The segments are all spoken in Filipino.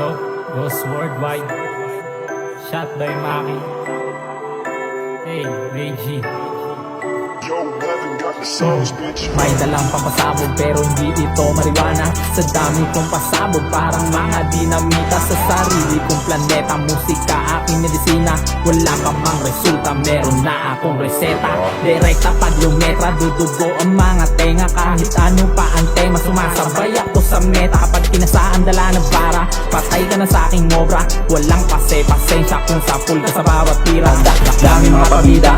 Lost Worldwide, Shot by Maki. Hey, Reggie. May dalang papasabog pero hindi ito marijuana. Sa dami kong pasabog parang mga dinamita. Sa sarili kong planeta, musika aking medisina. Wala ka mang resulta, meron na akong reseta. Direkta pag lumetra, dudugo ang mga tenga. Kahit ano pa ang tema, sumasabay ako sa meta. Kapag kinasaan dala ng bara, patay ka na sa aking obra. Walang pasensya kung sapul ka sa bawat tira. Dami mga pabida,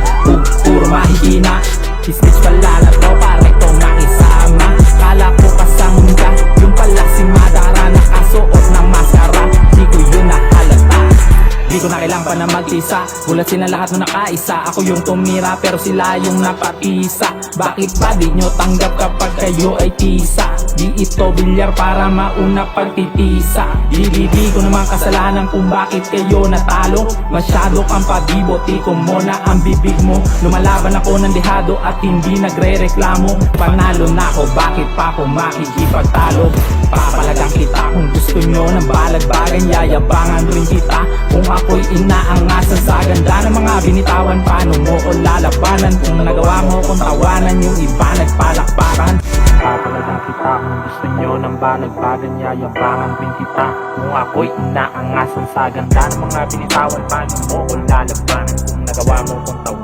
puro mahihina. Kismis pala na tropa, rekto makisama. Kala ko kasang ka, yung pala si Madara. Nakasuot ng maskara, di ko yun nahalata. Di ko na kailangan pa na magtisa. Gulat sila lahat nung nakaisa. Ako yung tumira pero sila yung napatisa. Bakit ba di nyo tanggap kapag kayo ay tisa? Di ito bilyar para mauna pagtitisa. Di ko naman kasalanan kung bakit kayo natalo. Masyado kang pabiboti ko muna ang bibig mo. Lumalaban ako ng dehado at hindi nagre-reklamo. Panalo na ako, bakit pa ako makikipagtalo? Papalagang kita kung gusto nyo ng balagbagan. Yayabangan rin kita kung ako'y inaangasan sa ganda ng mga binitawan. Paano mo ko lalabanan kung nagawa mo kung tawanan yung iba nagpalakpakan? Papalagang kita kung gusto nyo ng balagbagan. Yayabangan rin kita kung ako'y inaangasan sa ganda ng mga binitawan. Paano mo ko lalabanan kung nagawa mo kung tawanan?